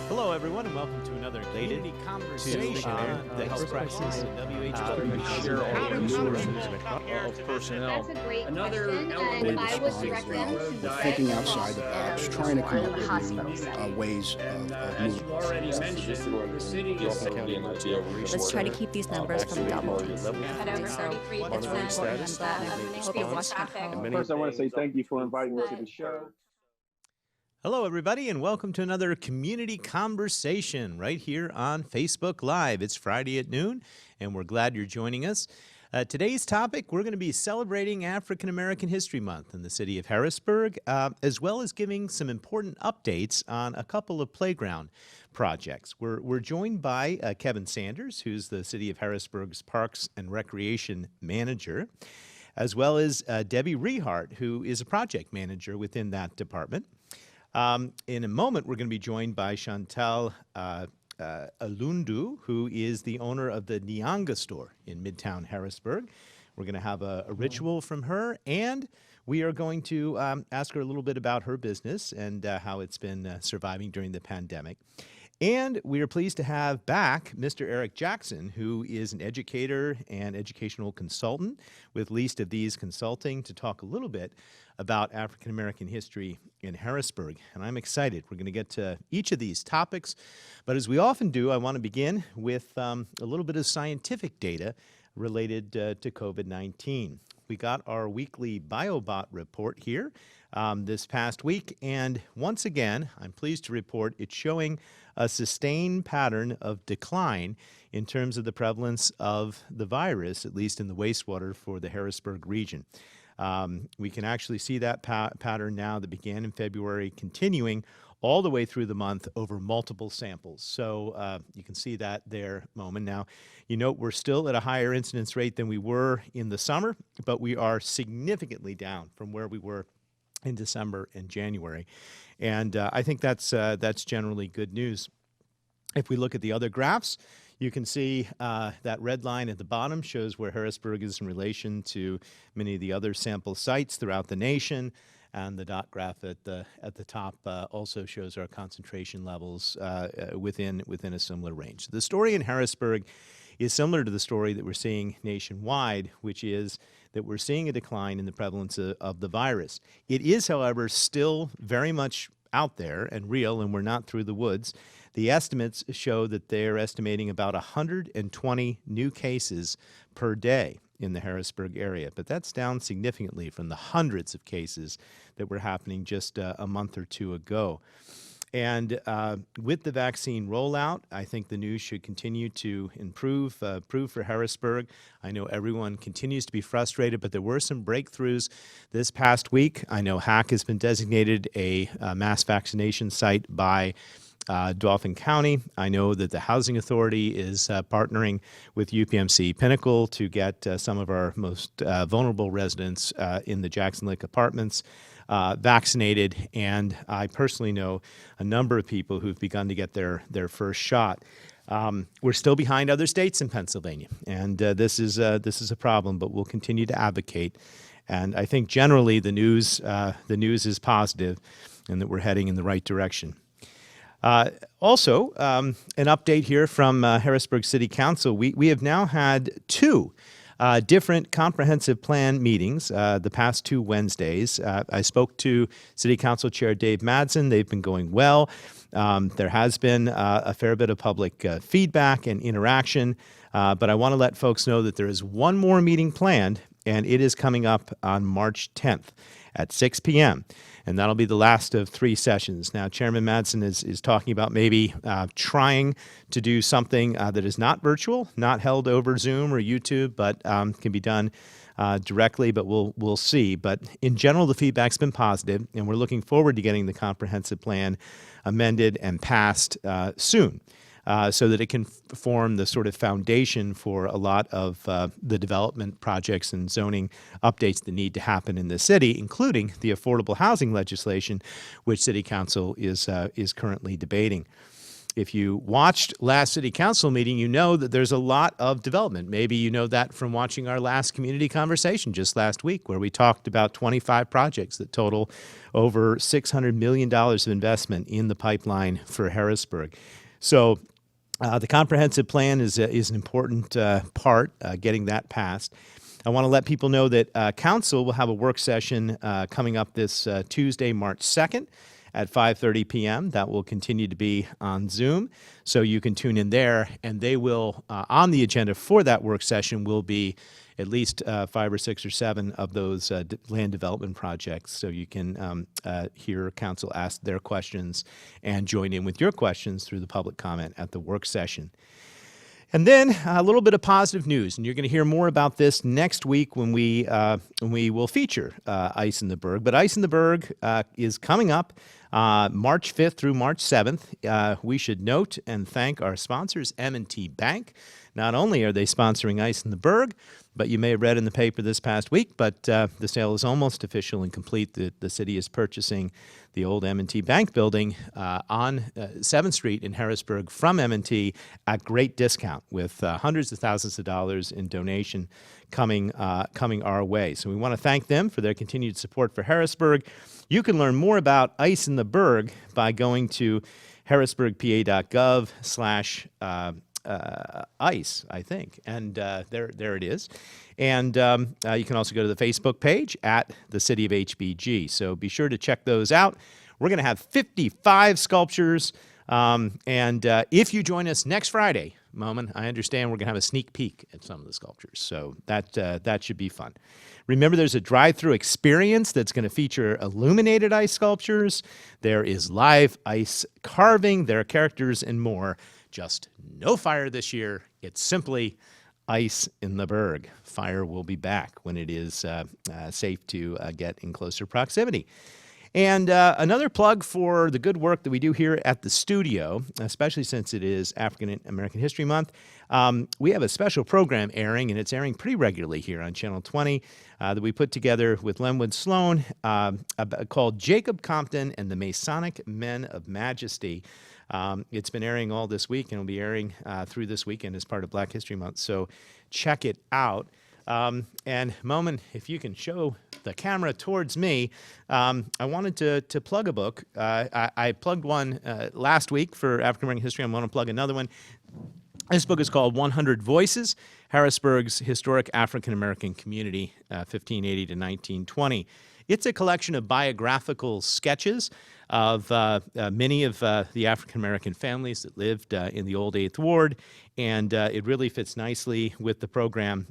Hello, everyone, and welcome to another community conversation on the health crisis in of personnel. That's a great Another question, element and I would respond as recommend well. some We're thinking diet outside the box, trying to come up with new ways of as moving. you already mentioned, the city is Let's try to keep these numbers from doubling. At over 33%. It's really important. I'm glad. I hope you're watching at home. First, I want to say thank you for inviting me to the show. Hello, everybody, and welcome to another community conversation right here on Facebook Live. It's Friday at noon, and we're glad you're joining us. Today's topic, we're going to be celebrating African American History Month in the city of Harrisburg, as well as giving some important updates on a couple of playground projects. We're joined by Kevin Sanders, who's the city of Harrisburg's Parks and Recreation Manager, as well as Debbie Rehart, who is a project manager within that department. In a moment, we're going to be joined by Chantal Alundu, who is the owner of the Nyanga store in Midtown Harrisburg. We're going to have a ritual from her, and we are going to ask her a little bit about her business and how it's been surviving during the pandemic. And we are pleased to have back Mr. Eric Jackson, who is an educator and educational consultant with Least of These Consulting, to talk a little bit about African American history in Harrisburg. And I'm excited. We're going to get to each of these topics. But as we often do, I want to begin with a little bit of scientific data related to COVID-19. We got our weekly BioBot report here this past week. And once again, I'm pleased to report it's showing a sustained pattern of decline in terms of the prevalence of the virus, at least in the wastewater for the Harrisburg region. We can actually see that pattern now that began in February, continuing all the way through the month over multiple samples. So you can see that there, moment. Now, you note we're still at a higher incidence rate than we were in the summer, but we are significantly down from where we were in December and January. And I think that's generally good news. If we look at the other graphs, you can see that red line at the bottom shows where Harrisburg is in relation to many of the other sample sites throughout the nation. And the dot graph at the top also shows our concentration levels within a similar range. The story in Harrisburg is similar to the story that we're seeing nationwide, which is that we're seeing a decline in the prevalence of the virus. It is, however, still very much out there and real, and we're not through the woods. The estimates show that they're estimating about 120 new cases per day in the Harrisburg area, but that's down significantly from the hundreds of cases that were happening just a month or two ago. And with the vaccine rollout, I think the news should continue to improve for Harrisburg. I know everyone continues to be frustrated, but there were some breakthroughs this past week. I know HAC has been designated a mass vaccination site by Dauphin County. I know that the Housing Authority is partnering with UPMC Pinnacle to get some of our most vulnerable residents in the Jackson Lake apartments vaccinated, and I personally know a number of people who've begun to get their first shot. We're still behind other states in Pennsylvania, and this is a problem, but we'll continue to advocate. And I think generally the news is positive, and that we're heading in the right direction. Also, an update here from Harrisburg City Council. We have now had two different comprehensive plan meetings the past 2 Wednesdays. I spoke to City Council Chair Dave Madsen. They've been going well. There has been a fair bit of public feedback and interaction, but I want to let folks know that there is one more meeting planned, and it is coming up on March 10th at 6 p.m., and that'll be the last of 3 sessions. Now, Chairman Madsen is talking about maybe trying to do something that is not virtual, not held over Zoom or YouTube, but can be done directly, but we'll see. But in general, the feedback's been positive, and we're looking forward to getting the comprehensive plan amended and passed soon. So that it can form the sort of foundation for a lot of the development projects and zoning updates that need to happen in the city, including the affordable housing legislation, which City Council is currently debating. if you watched last city council meeting, you know that there's a lot of development. Maybe you know that from watching our last community conversation just last week, where we talked about 25 projects that total over $600 million of investment in the pipeline for Harrisburg. So the comprehensive plan is an important part, getting that passed. I want to let people know that council will have a work session coming up this Tuesday, March 2nd at 5:30 p.m. That will continue to be on Zoom, so you can tune in there. And they will, on the agenda for that work session, will be at least 5 or 6 or 7 of those land development projects. So you can hear council ask their questions and join in with your questions through the public comment at the work session. And then a little bit of positive news, and you're going to hear more about this next week when we will feature Ice in the Berg. But Ice in the Berg is coming up March 5th through March 7th. We should note and thank our sponsors, M&T Bank. Not only are they sponsoring Ice in the Berg, but you may have read in the paper this past week, but the sale is almost official and complete. The city is purchasing the old M&T Bank building on 7th Street in Harrisburg from M&T at great discount, with hundreds of thousands of dollars in donation coming our way. So we want to thank them for their continued support for Harrisburg. You can learn more about Ice in the Berg by going to harrisburgpa.gov/ice, I think. And there it is. And you can also go to the Facebook page at the City of HBG. So be sure to check those out. We're going to have 55 sculptures. And if you join us next Friday, Momin, I understand we're going to have a sneak peek at some of the sculptures. So that should be fun. Remember, there's a drive-through experience that's going to feature illuminated ice sculptures. There is live ice carving. There are characters and more. Just no fire this year. It's simply Ice in the Berg. Fire will be back when it is safe to get in closer proximity. And another plug for the good work that we do here at the studio, especially since it is African American History Month. We have a special program airing, and it's airing pretty regularly here on Channel 20 that we put together with Lenwood Sloan called Jacob Compton and the Masonic Men of Majesty. It's been airing all this week and will be airing through this weekend as part of Black History Month. So check it out. And Momin, if you can show the camera towards me, I wanted to plug a book. I plugged one last week for African American history. I'm going to plug another one. This book is called 100 Voices, Harrisburg's Historic African American Community, 1580 to 1920. It's a collection of biographical sketches of many of the African-American families that lived in the old 8th Ward, and it really fits nicely with the program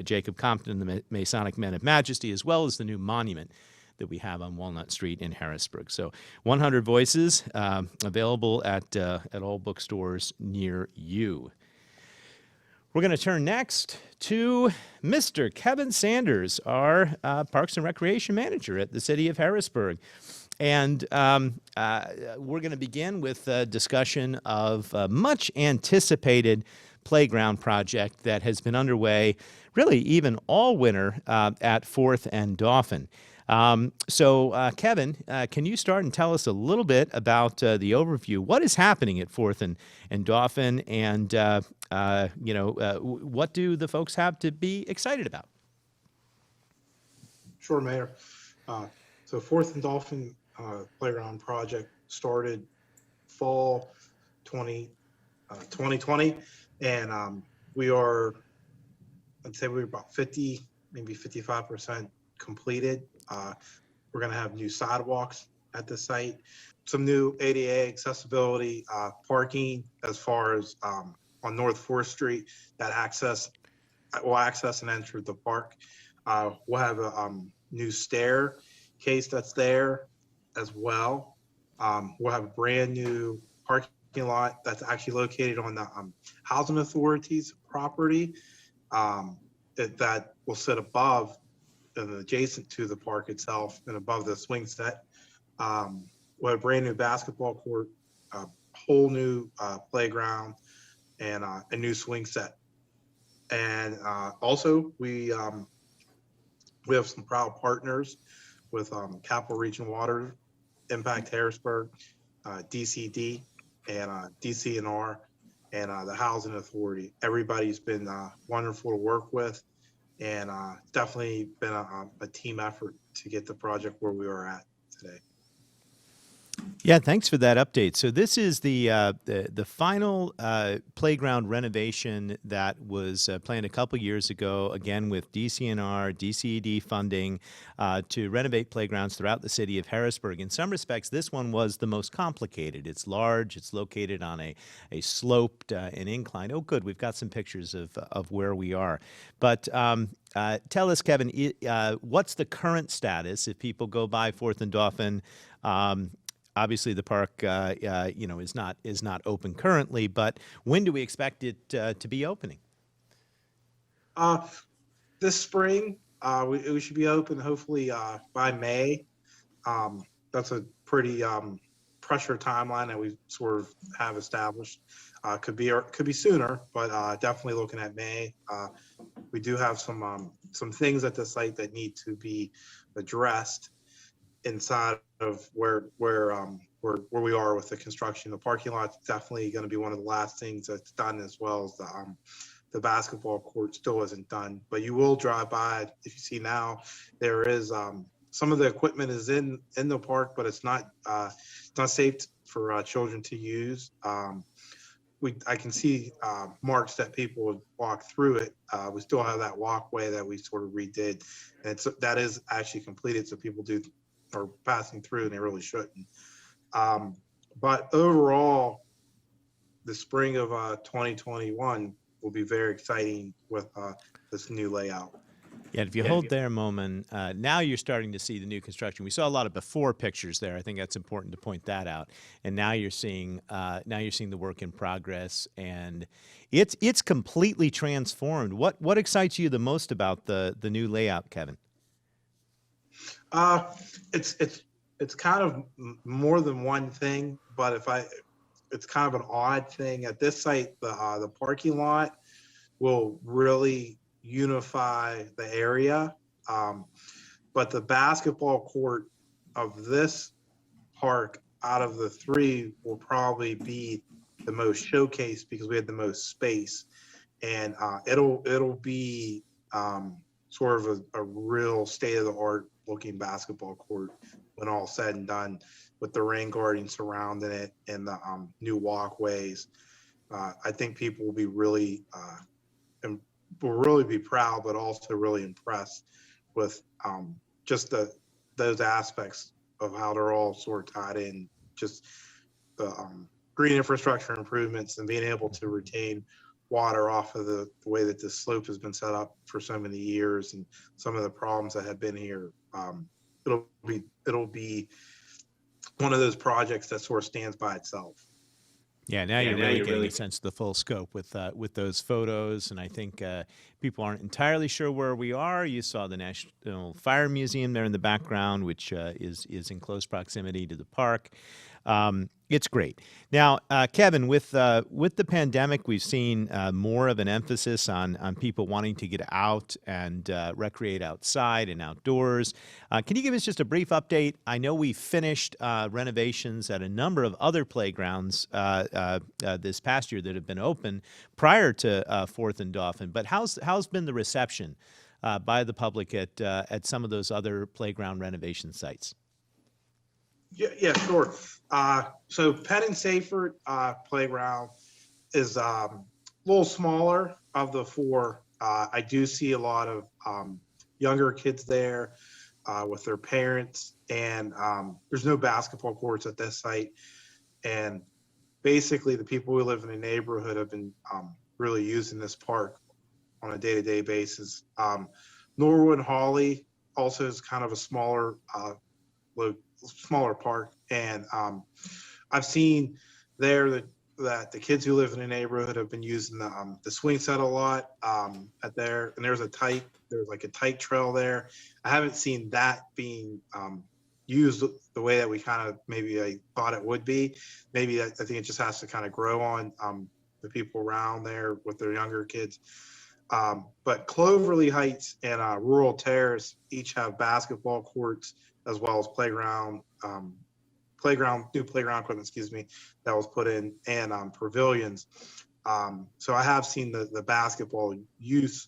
Jacob Compton and the Masonic Men of Majesty, as well as the new monument that we have on Walnut Street in Harrisburg. So 100 Voices, available at all bookstores near you. We're going to turn next to Mr. Kevin Sanders, our Parks and Recreation Manager at the City of Harrisburg. And we're going to begin with a discussion of a much anticipated playground project that has been underway really even all winter at 4th and Dauphin. So Kevin, can you start and tell us a little bit about the overview? What is happening at 4th and Dauphin, and what do the folks have to be excited about? Sure, Mayor. So 4th and Dauphin playground project started fall 2020, and we are, I'd say we're about 50, maybe 55% completed. We're going to have new sidewalks at the site, some new ADA accessibility, parking as far as on North 4th Street that will access and enter the park. We'll have a new staircase that's there as well. We'll have a brand new parking lot that's actually located on the Housing Authority's property that will sit above and adjacent to the park itself and above the swing set. We'll have a brand new basketball court, a whole new playground, and a new swing set. And also we have some proud partners with Capital Region Water, Impact Harrisburg, DCD, and DCNR and the Housing Authority. Everybody's been wonderful to work with, and definitely been a team effort to get the project where we are at today. Yeah, thanks for that update. So this is the final playground renovation that was planned a couple years ago, again with DCNR, DCED funding to renovate playgrounds throughout the city of Harrisburg. In some respects, this one was the most complicated. It's large. It's located on a sloped and incline. Oh, good. We've got some pictures of where we are. But tell us, Kevin, what's the current status if people go by 4th and Dauphin? Obviously, the park, is not open currently. But when do we expect it to be opening? This spring, we should be open hopefully by May. That's a pretty pressure timeline that we sort of have established. Could be sooner, but definitely looking at May. We do have some things at the site that need to be addressed inside of where we are with the construction. The parking lot's definitely going to be one of the last things that's done, as well as the basketball court still isn't done. But you will drive by. If you see now, there is some of the equipment is in the park, but it's not safe for children to use. I can see marks that people would walk through it. We still have that walkway that we sort of redid, and that is actually completed, so people are passing through, and they really shouldn't. But overall, the spring of 2021 will be very exciting with this new layout. Yeah, if you hold there a moment, now you're starting to see the new construction. We saw a lot of before pictures there. I think that's important to point that out. And now you're seeing the work in progress, and it's completely transformed. What excites you the most about the new layout, Kevin? It's kind of more than one thing, but it's kind of an odd thing at this site. The parking lot will really unify the area, but the basketball court of this park out of the three will probably be the most showcased because we had the most space, and it'll be sort of a real state-of-the-art looking basketball court when all said and done, with the rain guarding surrounding it and the new walkways. I think people will be really be proud, but also really impressed with just those aspects of how they're all sort of tied in. Just the green infrastructure improvements and being able to retain water off of the way that this slope has been set up for so many years, and some of the problems that have been here. It'll be one of those projects that sort of stands by itself. Yeah, now you're really getting a sense of the full scope with those photos, and I think people aren't entirely sure where we are. You saw the National Fire Museum there in the background, which is in close proximity to the park. It's great. Now, Kevin, with the pandemic, we've seen more of an emphasis on people wanting to get out and recreate outside and outdoors. Can you give us just a brief update? I know we finished renovations at a number of other playgrounds this past year that have been open prior to 4th and Dauphin, but how's been the reception by the public at some of those other playground renovation sites? Yeah, sure. So Penn and Sayford playground is a little smaller of the four. I do see a lot of younger kids there with their parents, and there's no basketball courts at this site. And basically, the people who live in the neighborhood have been really using this park on a day-to-day basis. Norwood Hawley also is kind of a smaller park, and I've seen there that the kids who live in the neighborhood have been using the swing set a lot at there, and there's like a tight trail there. I haven't seen that being used the way that we kind of maybe I thought it would be. Maybe I think it just has to kind of grow on the people around there with their younger kids. But Cloverly Heights and Rural Terrace each have basketball courts as well as playground new playground equipment, excuse me, that was put in, and pavilions. So I have seen the basketball use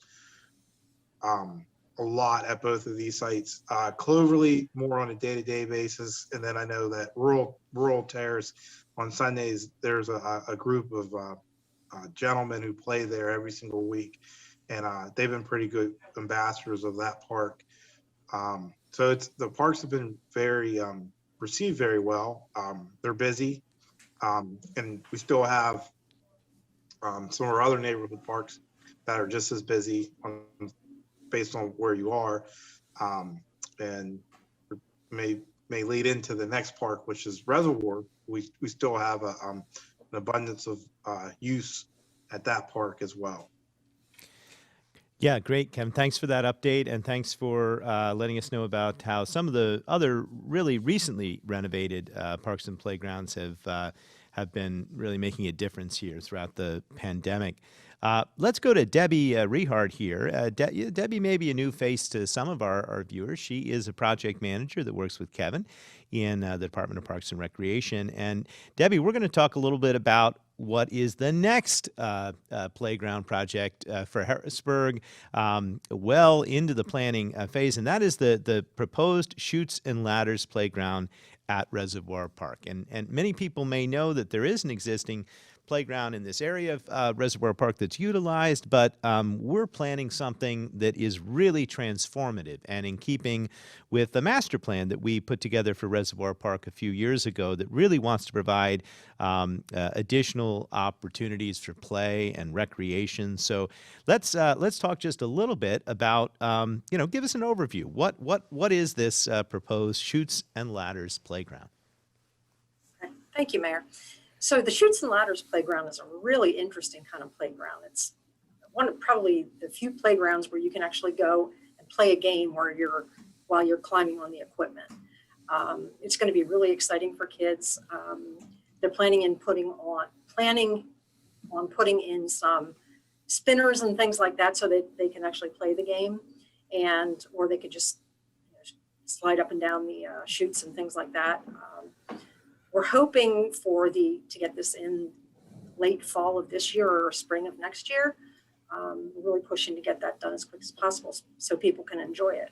a lot at both of these sites. Cloverly more on a day-to-day basis, and then I know that rural Terrace on Sundays there's a group of gentlemen who play there every single week, and they've been pretty good ambassadors of that park. So the parks have been very received very well. They're busy, and we still have some of our other neighborhood parks that are just as busy based on where you are, and may lead into the next park, which is Reservoir. We still have an abundance of use at that park as well. Yeah, great, Kevin. Thanks for that update, and thanks for letting us know about how some of the other really recently renovated parks and playgrounds have been really making a difference here throughout the pandemic. Let's go to Debbie Rehard here. Debbie may be a new face to some of our viewers. She is a project manager that works with Kevin in the Department of Parks and Recreation. And Debbie, we're going to talk a little bit about what is the next playground project for Harrisburg, well into the planning phase, and that is the proposed Chutes and Ladders playground at Reservoir Park. And many people may know that there is an existing playground in this area of Reservoir Park that's utilized, but we're planning something that is really transformative and in keeping with the master plan that we put together for Reservoir Park a few years ago that really wants to provide additional opportunities for play and recreation. So let's talk just a little bit about, give us an overview. What is this proposed Chutes and Ladders playground? Thank you, Mayor. So the Chutes and Ladders playground is a really interesting kind of playground. It's one of probably the few playgrounds where you can actually go and play a game while you're climbing on the equipment. It's going to be really exciting for kids. They're planning on putting in some spinners and things like that so that they can actually play the game, or they could just slide up and down the chutes and things like that. We're hoping to get this in late fall of this year or spring of next year. We're really pushing to get that done as quick as possible so people can enjoy it.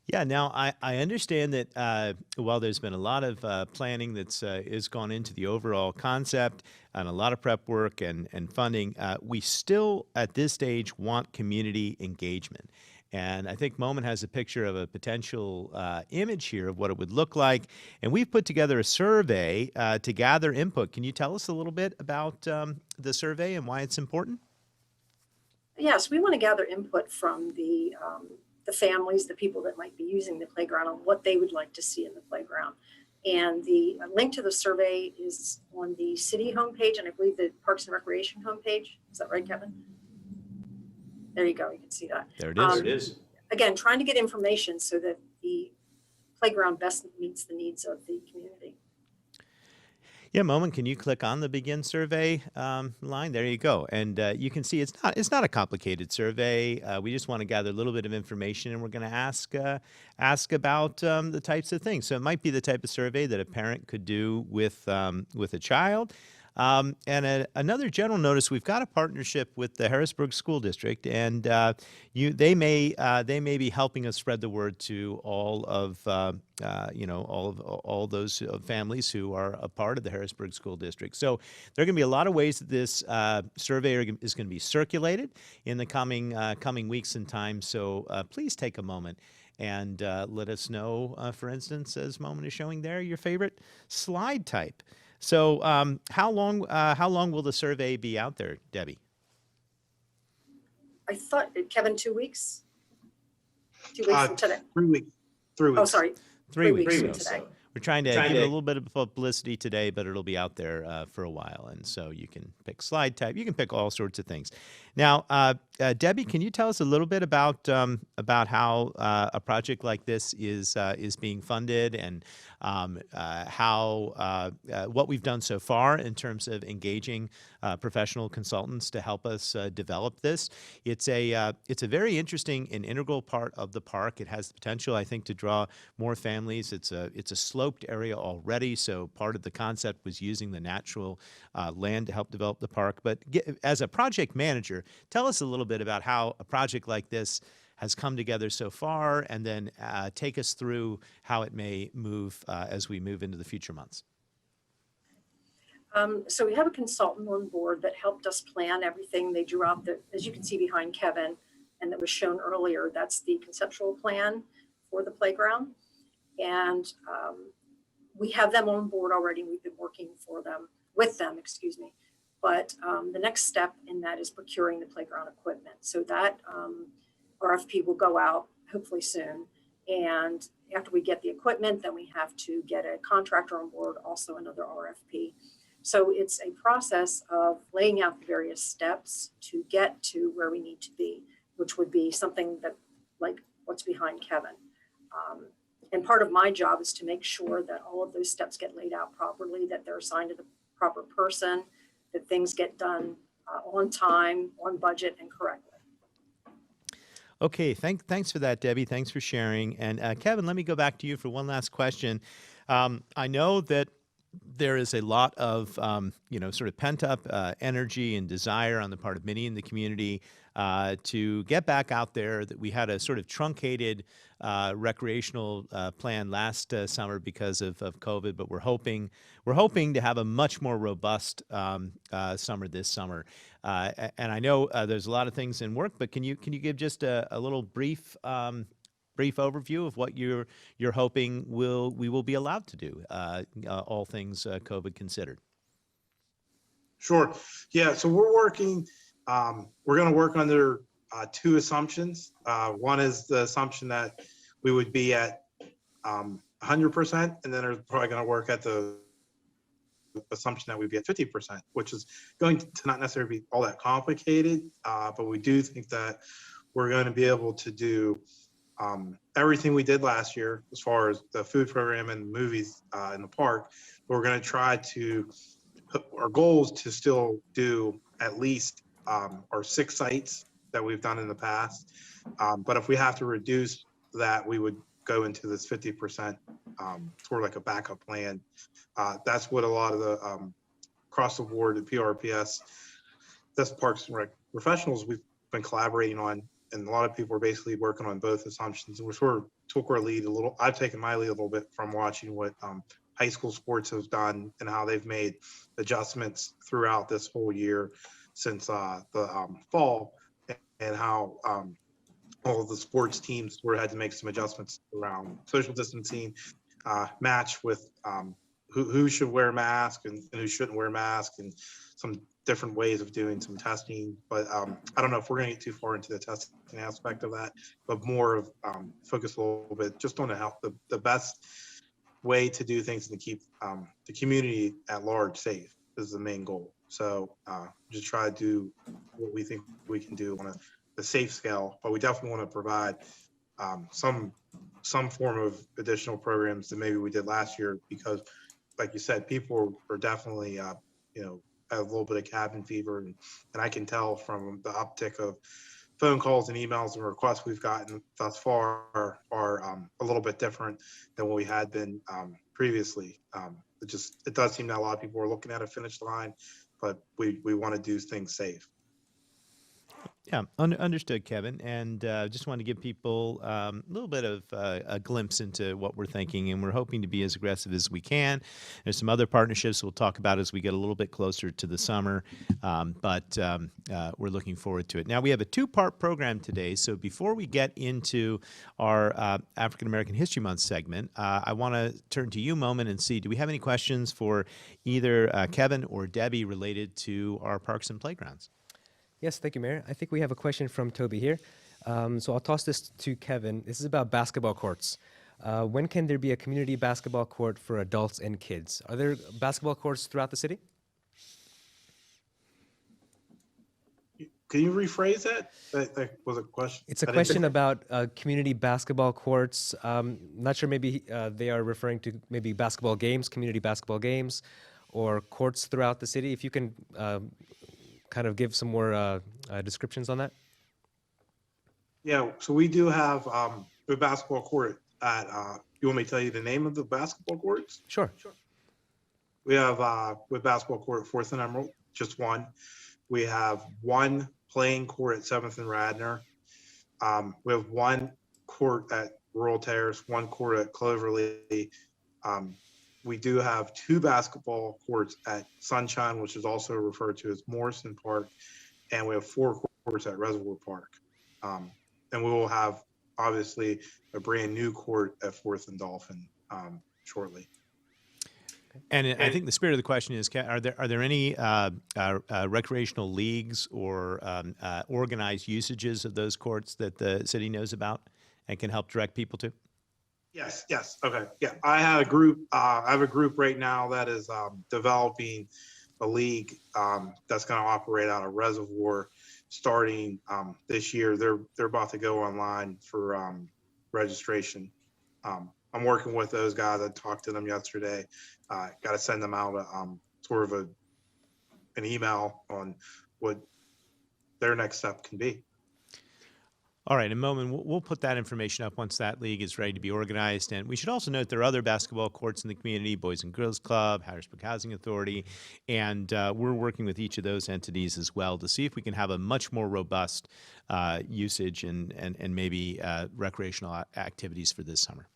Yeah, now I understand that while there's been a lot of planning that's is gone into the overall concept and a lot of prep work and funding, we still at this stage want community engagement. And I think Moment has a picture of a potential image here of what it would look like. And we've put together a survey to gather input. Can you tell us a little bit about the survey and why it's important? Yes, we want to gather input from the families, the people that might be using the playground, on what they would like to see in the playground. And the link to the survey is on the city homepage, and I believe the Parks and Recreation homepage. Is that right, Kevin? There you go. You can see that. There it is. There it is. Again, trying to get information so that the playground best meets the needs of the community. Yeah, Moment, can you click on the Begin Survey line? There you go. And you can see it's not a complicated survey. We just want to gather a little bit of information, and we're going to ask about the types of things. So it might be the type of survey that a parent could do with a child. Another general notice: we've got a partnership with the Harrisburg School District, and they may be helping us spread the word to all of all those families who are a part of the Harrisburg School District. So there are going to be a lot of ways that this survey is going to be circulated in the coming weeks and time. So please take a moment and let us know, for instance, as Moment is showing there, your favorite slide type. So how long will the survey be out there, Debbie? I thought, Kevin, 2 weeks? 2 weeks from today. 3 weeks. 3 weeks. Oh, sorry. 3 weeks. from today. We're trying to give it a little bit of publicity today, but it'll be out there for a while. And so you can pick slide type. You can pick all sorts of things. Now, Debbie, can you tell us a little bit about how a project like this is being funded and how what we've done so far in terms of engaging professional consultants to help us develop this? It's a very interesting and integral part of the park. It has the potential, I think, to draw more families. It's a sloped area already, so part of the concept was using the natural land to help develop the park. But as a project manager, tell us a little bit about how a project like this has come together so far, and then take us through how it may move as we move into the future months. So we have a consultant on board that helped us plan everything. They drew out as you can see behind Kevin, and that was shown earlier, that's the conceptual plan for the playground. And we have them on board already. We've been working with them, excuse me. But the next step in that is procuring the playground equipment. So that RFP will go out hopefully soon. And after we get the equipment, then we have to get a contractor on board, also another RFP. So it's a process of laying out the various steps to get to where we need to be, which would be something that like what's behind Kevin. And part of my job is to make sure that all of those steps get laid out properly, that they're assigned to the proper person, that things get done on time, on budget, and correctly. Okay, thanks for that, Debbie. Thanks for sharing. And Kevin, let me go back to you for one last question. I know that there is a lot of, sort of pent-up energy and desire on the part of many in the community to get back out there. That we had a sort of truncated recreational plan last summer because of COVID, but we're hoping to have a much more robust summer this summer. And I know there's a lot of things in work, but can you give just a little brief overview of what you're hoping we will be allowed to do, all things COVID considered? Sure. Yeah. So we're working. We're going to work under two assumptions. One is the assumption that we would be at 100%, and then there's probably going to work at the assumption that we'd be at 50%, which is going to not necessarily be all that complicated, but we do think that we're going to be able to do everything we did last year as far as the food program and movies in the park. We're going to try to our goal is to still do at least our 6 sites that we've done in the past. But if we have to reduce that, we would go into this 50% sort of like a backup plan. That's what a lot of the across the board, the PRPS, that's Parks and Rec professionals we've been collaborating on. And a lot of people are basically working on both assumptions. And we're sort of took our lead a little. I've taken my lead a little bit from watching what high school sports have done and how they've made adjustments throughout this whole year since the fall, and how all of the sports teams were had to make some adjustments around social distancing, match with who should wear a mask and who shouldn't wear a mask, and some different ways of doing some testing. But I don't know if we're going to get too far into the testing aspect of that, but more of focus a little bit just on the best way to do things and to keep the community at large safe is the main goal. So just try to do what we think we can do on a safe scale, but we definitely want to provide some form of additional programs that maybe we did last year, because like you said, people are definitely have a little bit of cabin fever, and I can tell from the uptick of phone calls and emails and requests we've gotten thus far are a little bit different than what we had been previously. It does seem that a lot of people are looking at a finish line, but we want to do things safe. Yeah, understood, Kevin. And just want to give people a little bit of a glimpse into what we're thinking, and we're hoping to be as aggressive as we can. There's some other partnerships we'll talk about as we get a little bit closer to the summer, but we're looking forward to it. Now, we have a 2-part program today, so before we get into our African American History Month segment, I want to turn to you, Moment, and see, do we have any questions for either Kevin or Debbie related to our parks and playgrounds? Yes, thank you, Mayor. I think we have a question from Toby here. So I'll toss this to Kevin. This is about basketball courts. When can there be a community basketball court for adults and kids? Are there basketball courts throughout the city? Can you rephrase that? That was a question. It's a I didn't- question about community basketball courts. Not sure, maybe they are referring to maybe basketball games, community basketball games, or courts throughout the city. If you can kind of give some more descriptions on that. Yeah, so we do have the basketball court at, you want me to tell you the name of the basketball courts? Sure. We have with basketball court at 4th and Emerald, just one. We have one playing court at 7th and Radnor. We have one court at Rural Terrace, one court at Cloverly. We do have two basketball courts at Sunshine, which is also referred to as Morrison Park, and we have four courts at Reservoir Park. And we will have, obviously, a brand new court at 4th and Dolphin shortly. And I think the spirit of the question is: are there any recreational leagues or organized usages of those courts that the city knows about and can help direct people to? Yes. Okay. Yeah, I have a group. I have a group right now that is developing a league that's going to operate out of Reservoir starting this year. They're about to go online for registration. I'm working with those guys. I talked to them yesterday. Got to send them out sort of an email on what their next step can be. All right, in a moment, we'll put that information up once that league is ready to be organized. And we should also note there are other basketball courts in the community, Boys and Girls Club, Harrisburg Housing Authority, and we're working with each of those entities as well to see if we can have a much more robust usage and maybe recreational activities for this summer.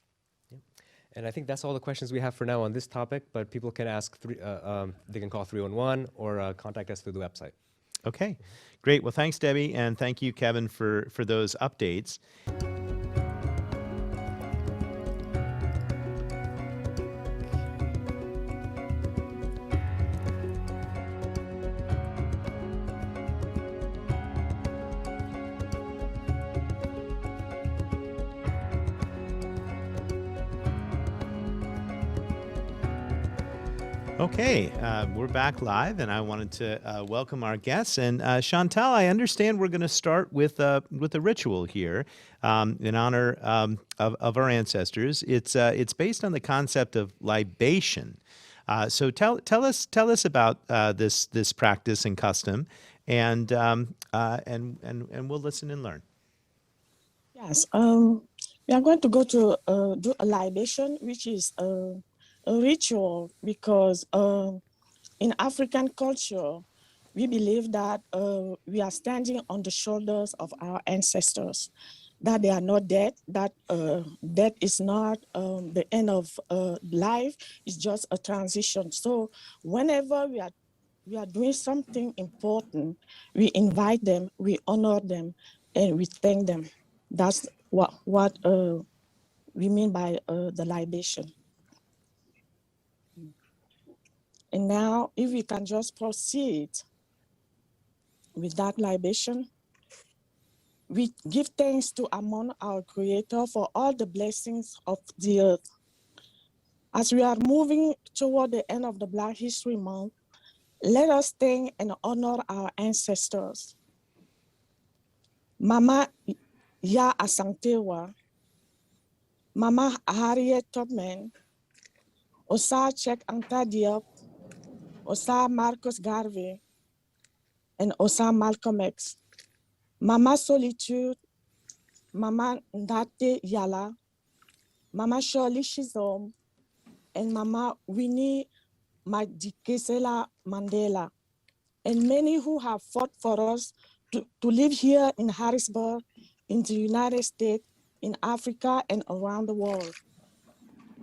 And I think that's all the questions we have for now on this topic, but people can ask, they can call 311 or contact us through the website. Okay, great. Well, thanks, Debbie, and thank you, Kevin, for those updates. Okay, we're back live, and I wanted to welcome our guests. And Chantal, I understand we're going to start with a ritual here in honor of our ancestors. It's based on the concept of libation. So tell us about this practice and custom, and we'll listen and learn. Yes, we are going to go to do a libation, which is a ritual, because in African culture, we believe that we are standing on the shoulders of our ancestors, that they are not dead, that death is not the end of life, it's just a transition. So whenever we are doing something important, we invite them, we honor them, and we thank them. That's what we mean by the libation. And now, if we can just proceed with that libation, we give thanks to Amon, our Creator, for all the blessings of the earth. As we are moving toward the end of the Black History Month, let us thank and honor our ancestors. Mama Ya Asangtewa, Mama Harriet Tubman, Osa Cheikh Anta Diop, Osa Marcus Garvey, and Osa Malcolm X. Mama Solitude, Mama Ndate Yala, Mama Shirley Chisholm, and Mama Winnie Madikizela Mandela, and many who have fought for us to live here in Harrisburg, in the United States, in Africa, and around the world.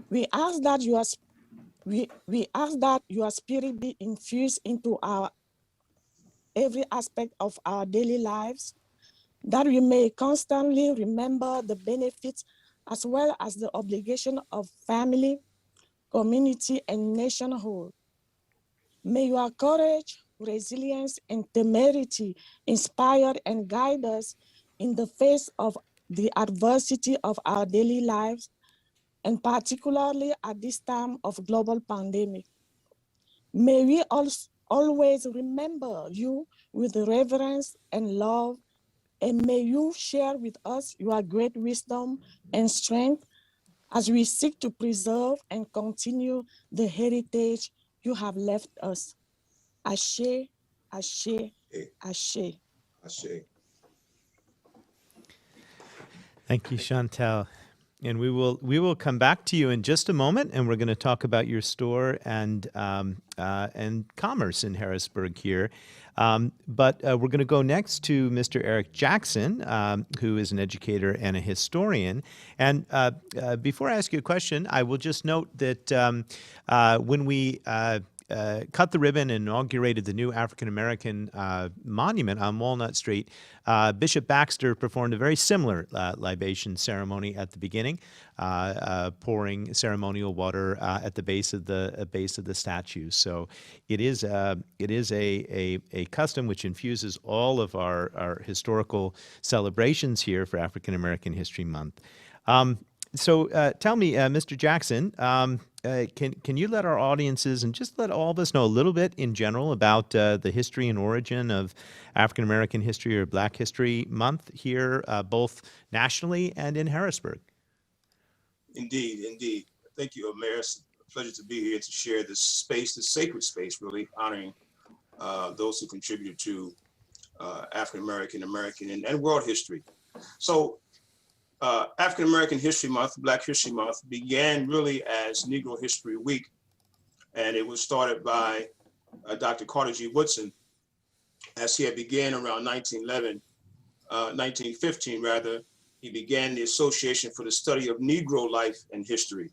We ask that your spirit be infused into our every aspect of our daily lives, that we may constantly remember the benefits as well as the obligation of family, community, and nationhood. May your courage, resilience, and temerity inspire and guide us in the face of the adversity of our daily lives, and particularly at this time of global pandemic. May we always remember you with reverence and love, and may you share with us your great wisdom and strength as we seek to preserve and continue the heritage you have left us. Ashe, Ashe, Ashe. Ashe. Thank you, Chantel. And we will come back to you in just a moment, and we're going to talk about your store and commerce in Harrisburg here. But we're going to go next to Mr. Eric Jackson, who is an educator and a historian. And before I ask you a question, I will just note that when we cut the ribbon and inaugurated the new African-American monument on Walnut Street, Bishop Baxter performed a very similar libation ceremony at the beginning, pouring ceremonial water at the base of the statue. So it is a custom which infuses all of our historical celebrations here for African-American History Month. So tell me, Mr. Jackson, can you let our audiences and just let all of us know a little bit in general about the history and origin of African American History or Black History Month here, both nationally and in Harrisburg? Indeed, indeed. Thank you, Mayor. It's a pleasure to be here to share this space, this sacred space, really honoring those who contributed to African American, and world history. So African American History Month, Black History Month, began really as Negro History Week, and it was started by Dr. Carter G. Woodson, as he had began around 1915 rather. He began the Association for the Study of Negro Life and History,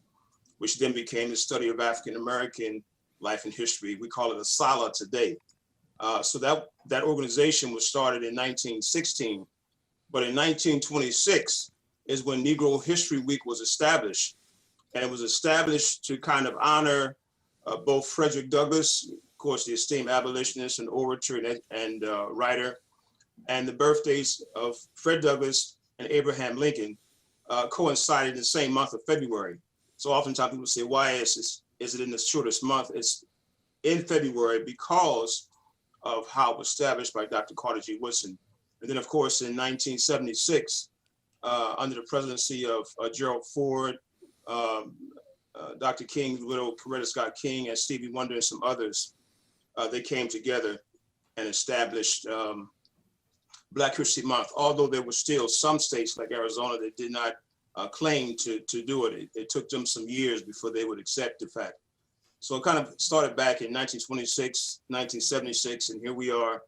which then became the study of African American life and history. We call it a SALA today. So that organization was started in 1916, but in 1926, is when Negro History Week was established. And it was established to kind of honor both Frederick Douglass, of course, the esteemed abolitionist and orator and writer, and the birthdays of Fred Douglass and Abraham Lincoln coincided in the same month of February. So oftentimes people say, why is it in the shortest month? It's in February because of how it was established by Dr. Carter G. Woodson. And then of course, in 1976, under the presidency of Gerald Ford, Dr. King's widow, Coretta Scott King, and Stevie Wonder, and some others, they came together and established Black History Month, although there were still some states like Arizona that did not claim to do it. It took them some years before they would accept the fact. So it kind of started back in 1926, 1976, and here we are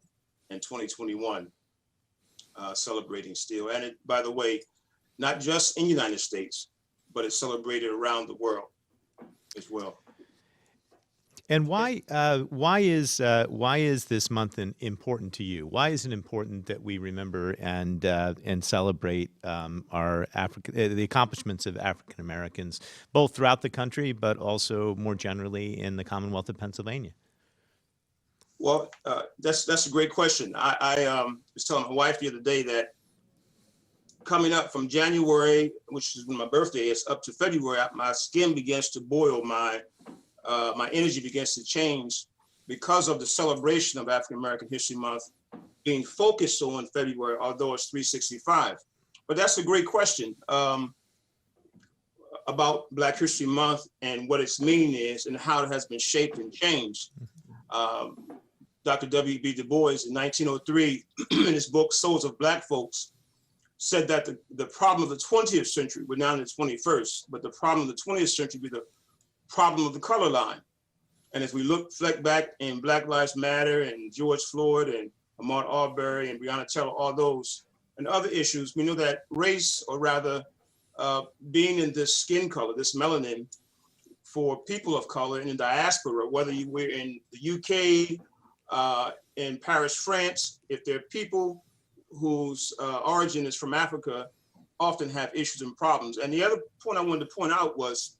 in 2021. Celebrating still. And it, by the way, not just in the United States, but it's celebrated around the world as well. And why is this month important to you? Why is it important that we remember and celebrate the accomplishments of African Americans, both throughout the country, but also more generally in the Commonwealth of Pennsylvania? Well, that's a great question. I was telling my wife the other day that coming up from January, which is when my birthday is, up to February, my skin begins to boil, my energy begins to change because of the celebration of African American History Month being focused on February, although it's 365. But that's a great question about Black History Month and what its meaning is and how it has been shaped and changed. Dr. W.B. Du Bois in 1903, in his book, Souls of Black Folks, said that the problem of the 20th century, we're now in the 21st, but the problem of the 20th century would be the problem of the color line. And as we reflect back in Black Lives Matter and George Floyd and Ahmaud Arbery and Breonna Taylor, all those and other issues, we know that race, or rather being in this skin color, this melanin, for people of color in the diaspora, whether you were in the UK, in Paris, France, if they're people whose origin is from Africa, often have issues and problems. And the other point I wanted to point out was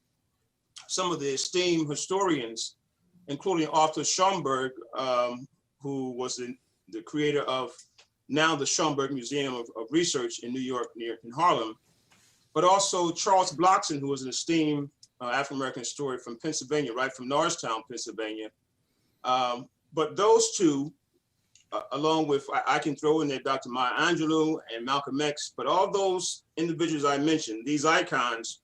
some of the esteemed historians, including Arthur Schomburg, who was the creator of now the Schomburg Museum of Research in New York, in Harlem, but also Charles Blockson, who was an esteemed African-American historian from Pennsylvania, right from Norristown, Pennsylvania. But those two, along with, I can throw in there Dr. Maya Angelou and Malcolm X, but all those individuals I mentioned, these icons,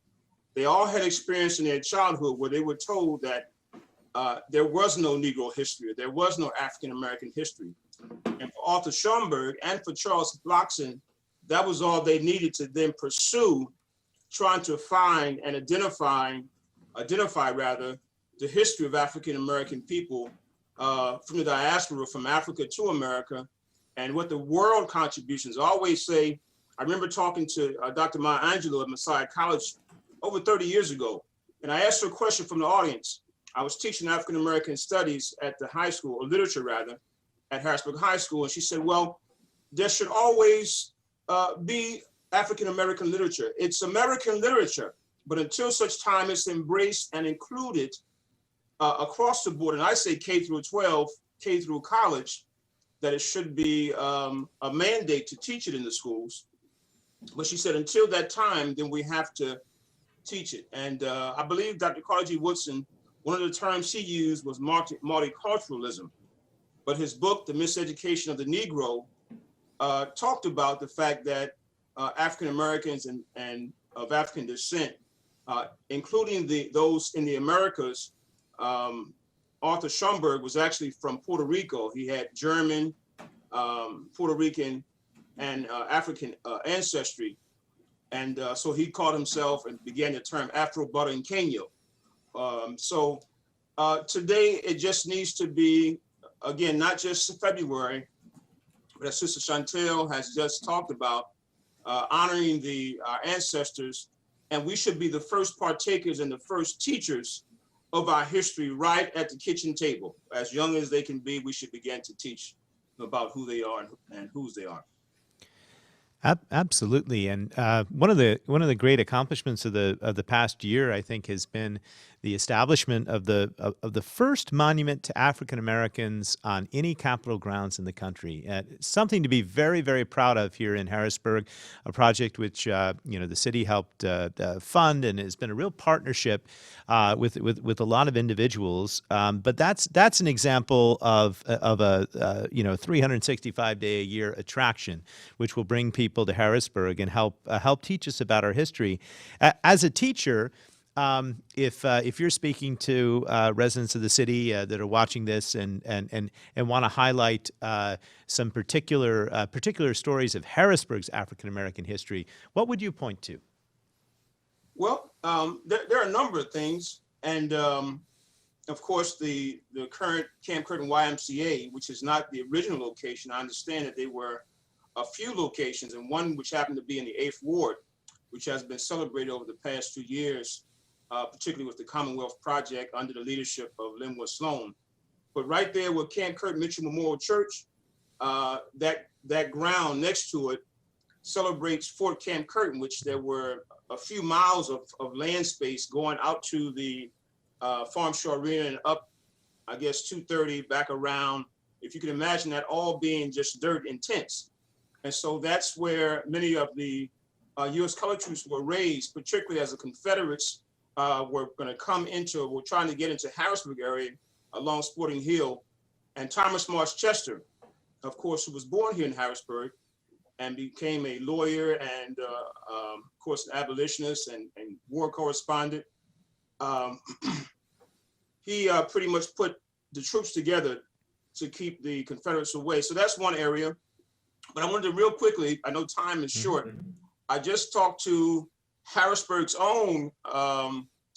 they all had experience in their childhood where they were told that there was no Negro history, there was no African-American history. And for Arthur Schomburg and for Charles Blockson, that was all they needed to then pursue, trying to find and identify rather, the history of African-American people from the diaspora, from Africa to America, and what the world contributions. I always say, I remember talking to Dr. Maya Angelou at Messiah College over 30 years ago, and I asked her a question from the audience. I was teaching African-American studies at the high school, or literature rather, at Harrisburg High School, and she said, well, there should always be African-American literature. It's American literature, but until such time it's embraced and included across the board, and I say K through 12, K through college, that it should be a mandate to teach it in the schools. But she said, until that time, then we have to teach it. And I believe Dr. Carter G. Woodson, one of the terms he used was multiculturalism. But his book, The Miseducation of the Negro, talked about the fact that African Americans and of African descent, including those in the Americas, Arthur Schomburg was actually from Puerto Rico. He had German, Puerto Rican, and African ancestry. And so he called himself and began the term Afro-Borinqueño. So today it just needs to be, again, not just February, but as Sister Chantel has just talked about, honoring our ancestors, and we should be the first partakers and the first teachers of our history right at the kitchen table. As young as they can be, we should begin to teach about who they are and whose they are. Absolutely, and one of the great accomplishments of the past year, I think, has been the establishment of the first monument to African Americans on any Capitol grounds in the country. Something to be very, very proud of here in Harrisburg. A project which the city helped fund, and has been a real partnership with a lot of individuals. But that's an example of a 365-day-a-year attraction, which will bring people to Harrisburg and help teach us about our history. As a teacher, if you're speaking to residents of the city that are watching this and want to highlight some particular stories of Harrisburg's African American history, what would you point to? Well, there are a number of things, and of course the current Camp Curtin YMCA, which is not the original location. I understand that there were a few locations, and one which happened to be in the 8th Ward, which has been celebrated over the past 2 years, particularly with the Commonwealth Project under the leadership of Linwood Sloan. But right there with Camp Curtin Mitchell Memorial Church, that ground next to it celebrates Fort Camp Curtin, which there were a few miles of land space going out to the Farm Show Arena and up, I guess, 230 back around. If you can imagine that all being just dirt and tents. And so that's where many of the U.S. colored troops were raised, particularly as the Confederates were trying to get into Harrisburg area along Sporting Hill. And Thomas Marsh Chester, of course, who was born here in Harrisburg and became a lawyer and, of course, an abolitionist and war correspondent. He pretty much put the troops together to keep the Confederates away. So that's one area. But I wanted to real quickly, I know time is short. I just talked to Harrisburg's own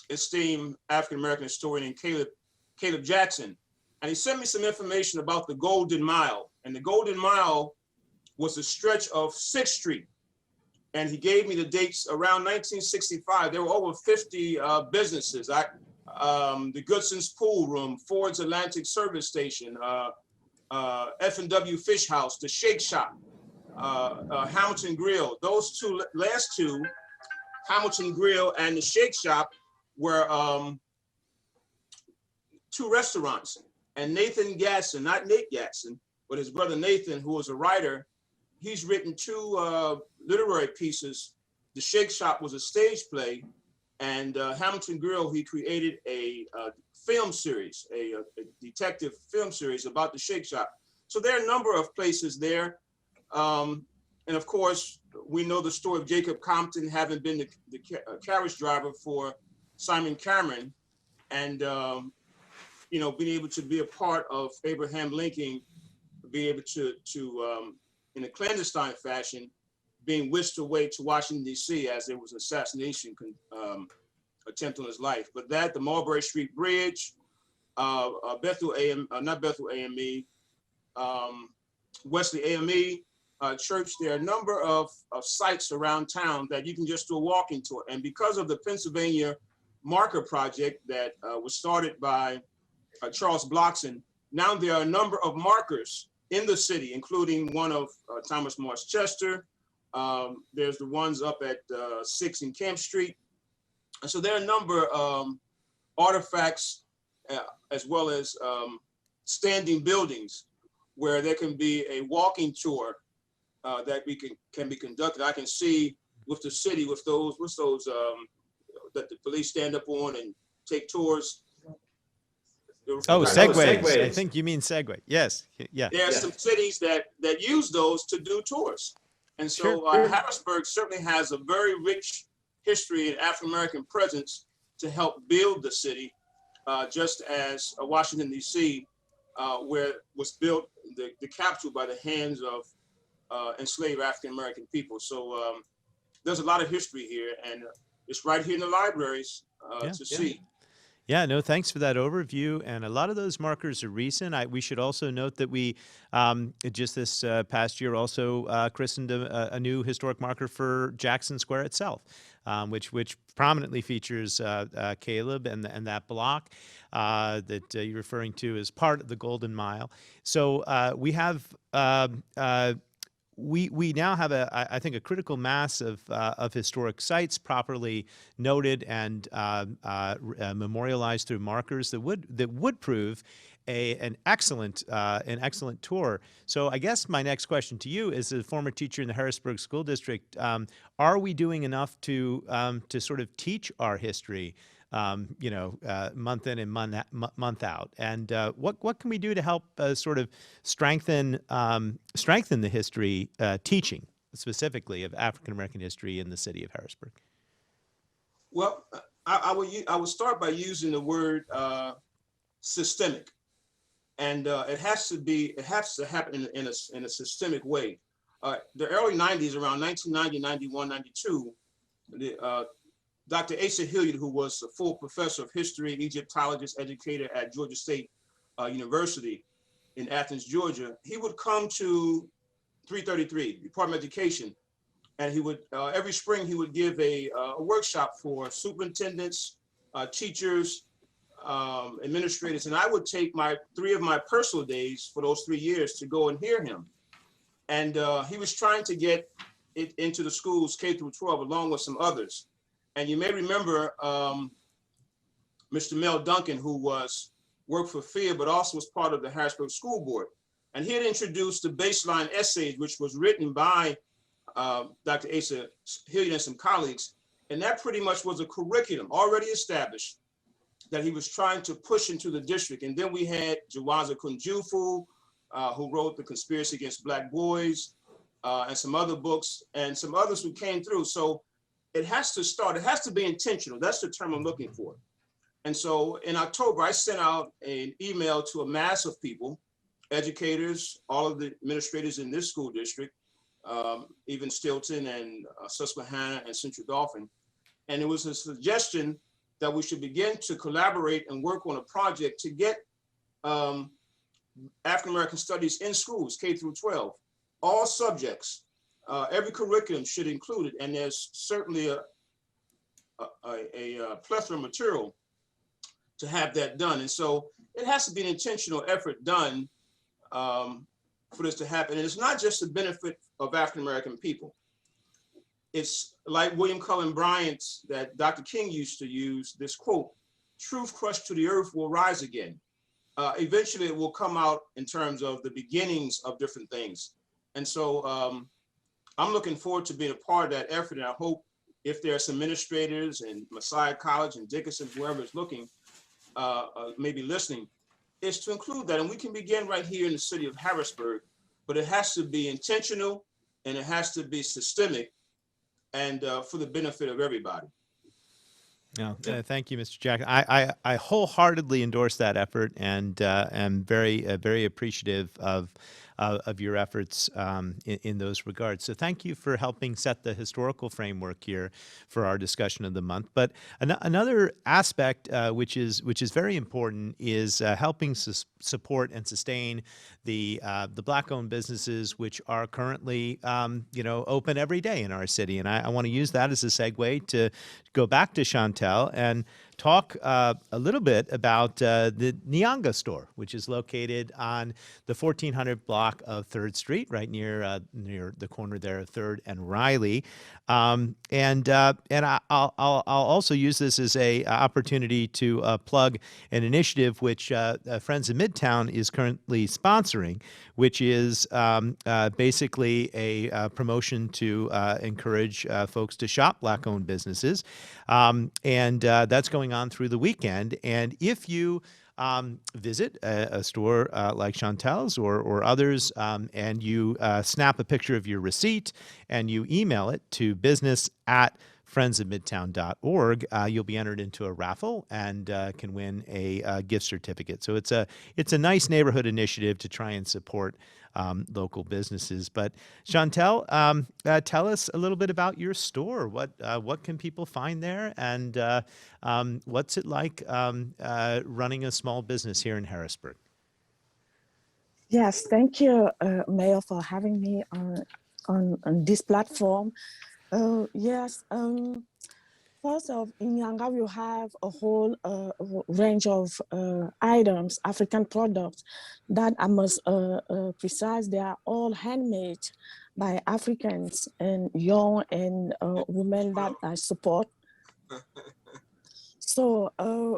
esteemed African-American historian, Caleb Jackson, and he sent me some information about the Golden Mile. And the Golden Mile was a stretch of 6th Street. And he gave me the dates around 1965. There were over 50 businesses. The Goodson's Pool Room, Ford's Atlantic Service Station, F&W Fish House, the Shake Shop, Hamilton Grill. Those last two, Hamilton Grill and the Shake Shop, were 2 restaurants. And Nathan Gatson, not Nate Gatson, but his brother Nathan, who was a writer, he's written 2 literary pieces. The Shake Shop was a stage play, and Hamilton Grill, he created a film series, the detective film series about the Shake Shop. So there are a number of places there. And of course, we know the story of Jacob Compton having been the carriage driver for Simon Cameron, and being able to be a part of Abraham Lincoln, be able to in a clandestine fashion, being whisked away to Washington, D.C. as there was an assassination attempt on his life. But that, the Mulberry Street Bridge, Bethel not Bethel AME, Wesley AME Church, there are a number of sites around town that you can just do a walking tour. And because of the Pennsylvania Marker Project that was started by Charles Blockson, now there are a number of markers in the city, including one of Thomas Morris Chester. There's the ones up at 6 in Camp Street. And so there are a number of artifacts as well as standing buildings where there can be a walking tour that can be conducted. I can see with the city with those that the police stand up on and take tours. Oh, segways. I think you mean Segway. Yes. Yeah. There are some cities that use those to do tours. And so Harrisburg certainly has a very rich history and African-American presence to help build the city, just as Washington, D.C., where was built the capital by the hands of enslaved African-American people. So there's a lot of history here, and it's right here in the libraries to see. Yeah, no, thanks for that overview. And a lot of those markers are recent. We should also note that we just this past year also christened a new historic marker for Jackson Square itself, which prominently features Caleb and that block that you're referring to as part of the Golden Mile. So we have we now have I think a critical mass of historic sites properly noted and memorialized through markers that would prove an excellent tour. So I guess my next question to you, as a former teacher in the Harrisburg School District, are we doing enough to sort of teach our history? Month in and month out, and what can we do to help sort of strengthen the history teaching specifically of African American history in the city of Harrisburg? Well, I would start by using the word systemic, and it has to happen in a systemic way. The early 90s, around 1990, 91, 92, Dr. Asa Hilliard, who was a full professor of history, Egyptologist, educator at Georgia State University in Athens, Georgia, he would come to 333, Department of Education, and he would, every spring, he would give a workshop for superintendents, teachers, administrators, and I would take 3 of my personal days for those 3 years to go and hear him. And he was trying to get it into the schools K through 12 along with some others. And you may remember Mr. Mel Duncan, who worked for FEA, but also was part of the Harrisburg School Board. And he had introduced the baseline essays, which was written by Dr. Asa Hilliard and some colleagues. And that pretty much was a curriculum already established that he was trying to push into the district. And then we had Jawaza Kunjufu, who wrote The Conspiracy Against Black Boys, and some other books, and some others who came through. So it has to be intentional. That's the term I'm looking for. And so in October, I sent out an email to a mass of people, educators, all of the administrators in this school district, even Stilton and Susquehanna and Central Dauphin. And it was a suggestion that we should begin to collaborate and work on a project to get African-American studies in schools, K through 12, all subjects. Every curriculum should include it, and there's certainly a plethora of material to have that done. And so it has to be an intentional effort done for this to happen. And it's not just the benefit of African-American people. It's like William Cullen Bryant, that Dr. King used to use this quote, "Truth crushed to the earth will rise again." Eventually it will come out in terms of the beginnings of different things. And so I'm looking forward to being a part of that effort, and I hope if there are some administrators in Messiah College and Dickinson, whoever is looking, maybe listening, is to include that. And we can begin right here in the city of Harrisburg, but it has to be intentional and it has to be systemic and for the benefit of everybody. No, thank you, Mr. Jackson. I wholeheartedly endorse that effort and am very appreciative of your efforts in those regards. So thank you for helping set the historical framework here for our discussion of the month. But another aspect which is very important is helping support and sustain the Black-owned businesses which are currently open every day in our city. And I want to use that as a segue to go back to Chantel and talk a little bit about the Nyanga store, which is located on the 1400 block of 3rd Street, right near the corner there of 3rd and Riley. And I'll also use this as a opportunity to plug an initiative which Friends of Midtown is currently sponsoring, which is basically a promotion to encourage folks to shop Black-owned businesses. And that's going on through the weekend. And if you visit a store like Chantel's or others, and you snap a picture of your receipt and you email it to business@friendsofmidtown.org, you'll be entered into a raffle and can win a gift certificate. So it's a nice neighborhood initiative to try and support local businesses. But Chantel, tell us a little bit about your store. What can people find there, and what's it like running a small business here in Harrisburg? Yes, thank you, Mayor, for having me on this platform. Yes, first of, in Nyanga, we have a whole range of items, African products, that I must precise, they are all handmade by Africans and young and women that I support. So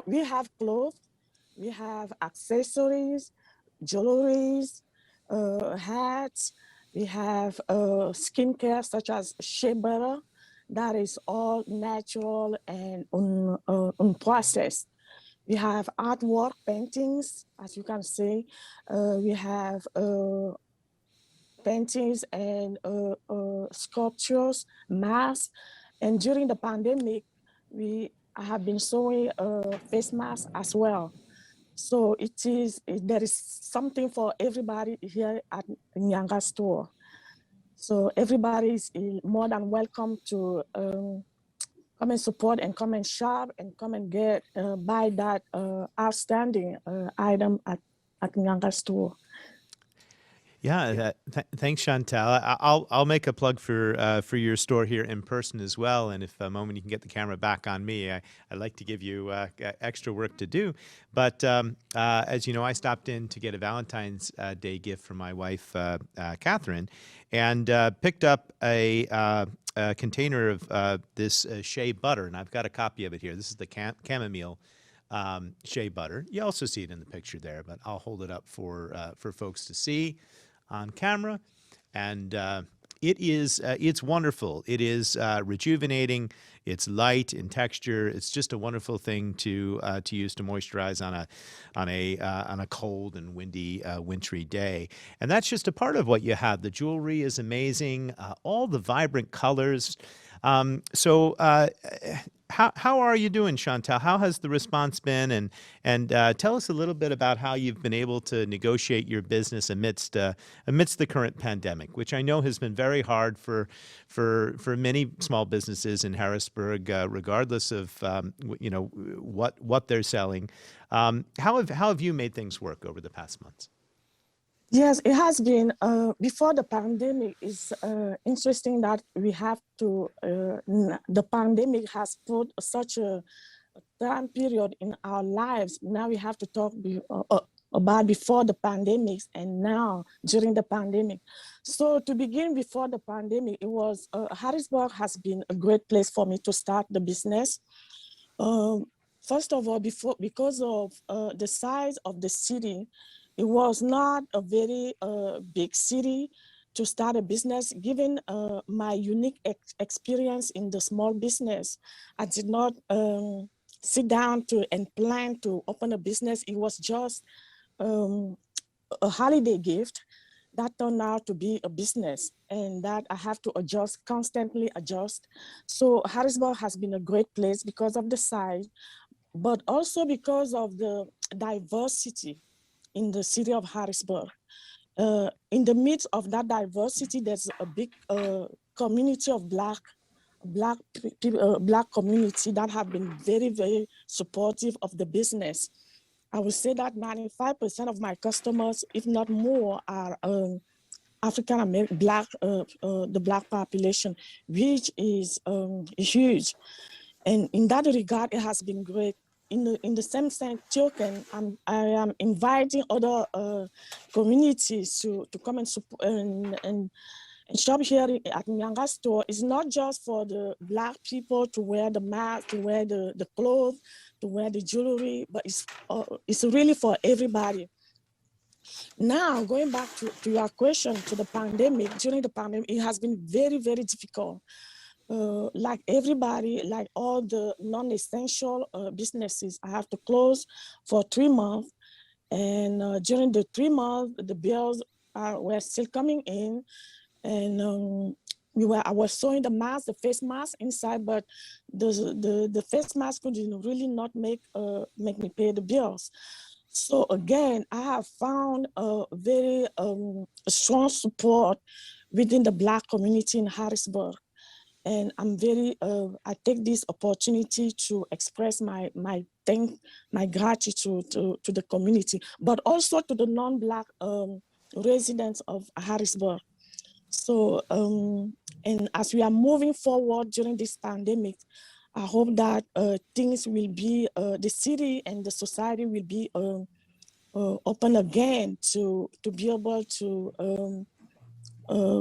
we have clothes, we have accessories, jewelries, hats, we have skincare such as shea butter, that is all natural and unprocessed. We have artwork, paintings, as you can see. We have paintings and sculptures, masks. And during the pandemic, I have been sewing face masks as well. So there is something for everybody here at Nyanga store. So everybody is more than welcome to come and support and come and shop and come and buy that outstanding item at Nyanga store. Yeah, thanks, Chantal. I'll make a plug for your store here in person as well. And if a moment you can get the camera back on me, I'd like to give you extra work to do. But as you know, I stopped in to get a Valentine's Day gift from my wife, Catherine, and picked up a container of this Shea butter, and I've got a copy of it here. This is the Chamomile Shea butter. You also see it in the picture there, but I'll hold it up for folks to see on camera. And it's wonderful. It is rejuvenating. It's light in texture. It's just a wonderful thing to use to moisturize on a cold and windy, wintry day. And that's just a part of what you have. The jewelry is amazing. All the vibrant colors. So how are you doing, Chantal? How has the response been? And tell us a little bit about how you've been able to negotiate your business amidst the current pandemic, which I know has been very hard for many small businesses in Harrisburg, regardless of what they're selling. How have you made things work over the past months? Yes, it has been, before the pandemic. It's interesting that we have to, the pandemic has put such a time period in our lives. Now we have to talk about before the pandemic and now during the pandemic. So to begin, before the pandemic, it was, Harrisburg has been a great place for me to start the business. First of all, because of the size of the city, it was not a very big city to start a business. Given my unique experience in the small business, I did not sit down and plan to open a business. It was just a holiday gift that turned out to be a business, and that I have to adjust, constantly adjust. So Harrisburg has been a great place because of the size, but also because of the diversity in the city of Harrisburg. In the midst of that diversity, there's a big community of Black community that have been very, very supportive of the business. I would say that 95% of my customers, if not more, are African American, the Black population, which is huge. And in that regard, it has been great. In the same token, I am inviting other communities to come and support and shop here at Nyanga store. Is not just for the Black people to wear the mask, to wear the clothes, to wear the jewelry, but it's really for everybody. Now, going back to your question, to the pandemic, during the pandemic, it has been very, very difficult. Like everybody, like all the non-essential businesses, I have to close for 3 months. And during the 3 months, the bills were still coming in. And I was sewing the mask, the face mask inside, but the face mask could really not make me pay the bills. So again, I have found a very strong support within the Black community in Harrisburg. And I'm I take this opportunity to express my gratitude to the community, but also to the non-Black residents of Harrisburg. So, and as we are moving forward during this pandemic, I hope that things will be, the city and the society will be open again to be able to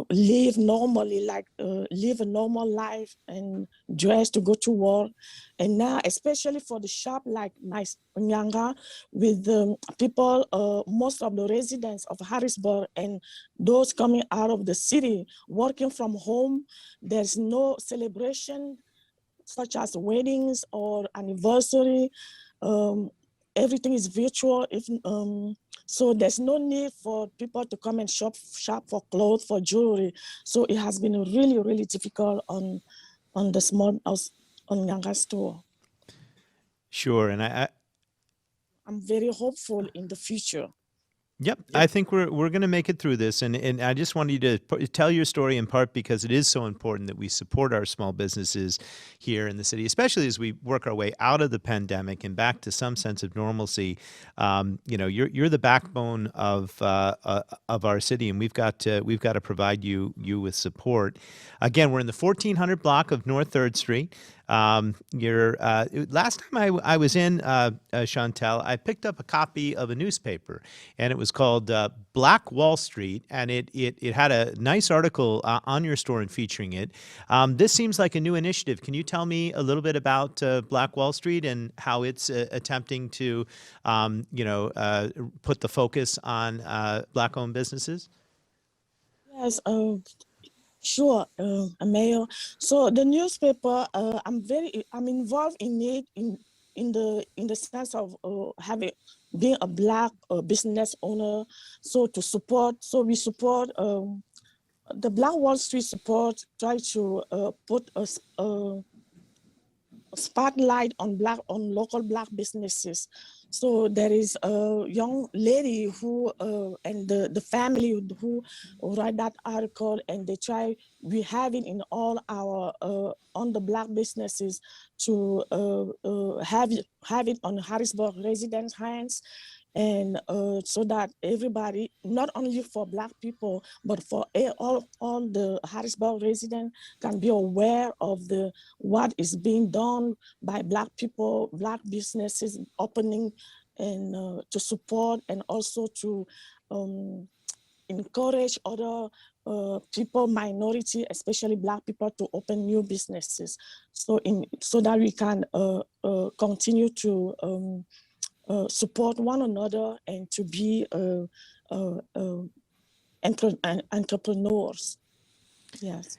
live normally, like live a normal life and dress to go to work. And now, especially for the shop like my Nyanga, with people, most of the residents of Harrisburg and those coming out of the city, working from home, there's no celebration such as weddings or anniversary. Everything is virtual. So there's no need for people to come and shop for clothes, for jewelry. So it has been really, really difficult on the small house, on Nyanga store. Sure, and I'm very hopeful in the future. Yep, I think we're going to make it through this, and I just wanted you to tell your story in part because it is so important that we support our small businesses here in the city, especially as we work our way out of the pandemic and back to some sense of normalcy. You're the backbone of our city, and we've got to provide you with support. Again, we're in the 1400 block of North 3rd Street. Last time I was in, Chantel, I picked up a copy of a newspaper, and it was called Black Wall Street, and it had a nice article on your store and featuring it. This seems like a new initiative. Can you tell me a little bit about Black Wall Street and how it's attempting to, put the focus on Black-owned businesses? Yes. Sure, Mayor. So the newspaper, I'm involved in it in the sense of being a Black business owner. So we support the Black Wall Street support. Try to put a spotlight on local Black businesses. So there is a young lady who and the family who write that article, and we have it in all our on the Black businesses to have it on Harrisburg residents' hands. And so that everybody, not only for Black people, but for all the Harrisburg residents, can be aware of what is being done by Black people, Black businesses opening, and to support, and also to encourage other people, minority, especially Black people, to open new businesses. So that we can continue to support one another and to be entrepreneurs. Yes.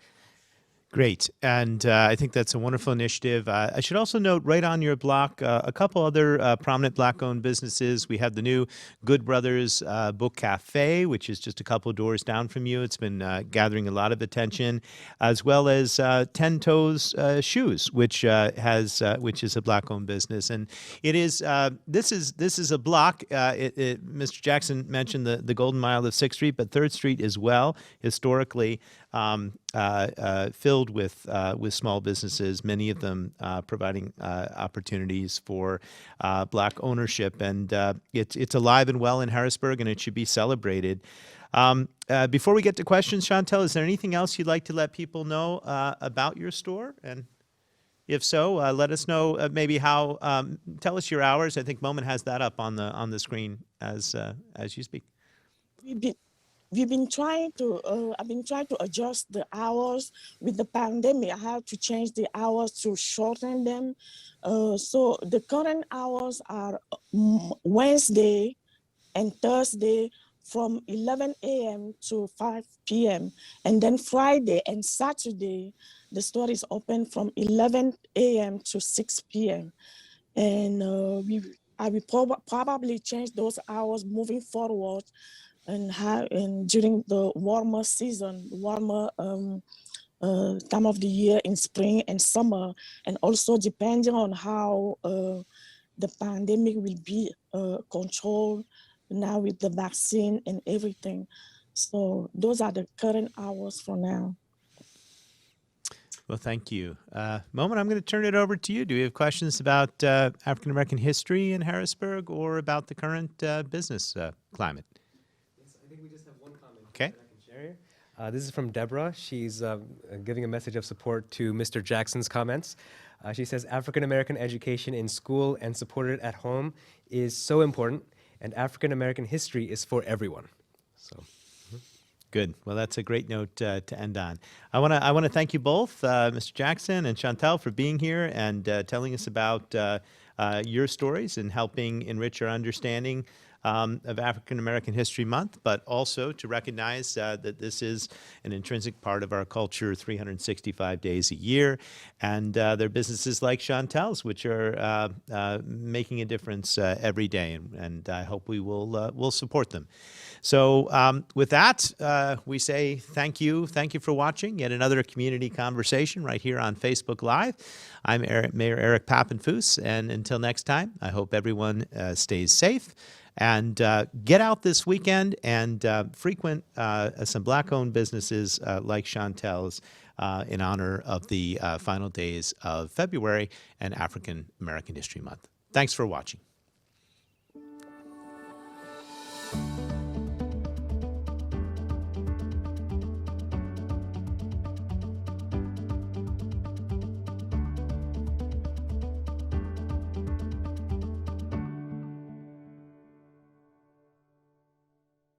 Great. And I think that's a wonderful initiative. I should also note right on your block a couple other prominent Black-owned businesses. We have the new Good Brothers Book Cafe, which is just a couple doors down from you. It's been gathering a lot of attention, as well as 10 Toes Shoes, which is a Black-owned business. And it is this is a block. Mr. Jackson mentioned the Golden Mile of 6th Street, but 3rd Street as well, historically. Filled with small businesses, many of them providing opportunities for Black ownership, and it's alive and well in Harrisburg, and it should be celebrated. Before we get to questions, Chantel, is there anything else you'd like to let people know about your store? And if so, let us know maybe how. Tell us your hours. I think Moment has that up on the screen as you speak. We've been trying to, I've been trying to adjust the hours. With the pandemic, I had to change the hours to shorten them. So the current hours are Wednesday and Thursday from 11 a.m. to 5 p.m. And then Friday and Saturday, the store is open from 11 a.m. to 6 p.m. And I will probably change those hours moving forward, and during the warmer season, time of the year in spring and summer, and also depending on how the pandemic will be controlled now with the vaccine and everything. So those are the current hours for now. Well, thank you. Moment, I'm going to turn it over to you. Do you have questions about African American history in Harrisburg or about the current business climate? I think we just have one comment. Okay. That I can share here. This is from Deborah. She's giving a message of support to Mr. Jackson's comments. She says, African American education in school and supported at home is so important, and African American history is for everyone. So. Good. Well, that's a great note to end on. I want to thank you both, Mr. Jackson and Chantel, for being here and telling us about your stories and helping enrich our understanding of African American History Month, but also to recognize that this is an intrinsic part of our culture 365 days a year. And there are businesses like Chantel's, which are making a difference every day. And I hope we will support them. So with that, we say thank you. Thank you for watching yet another community conversation right here on Facebook Live. I'm Mayor Eric Papenfuss, and until next time, I hope everyone stays safe and get out this weekend and frequent some Black-owned businesses like Chantel's in honor of the final days of February and African American History Month. Thanks for watching.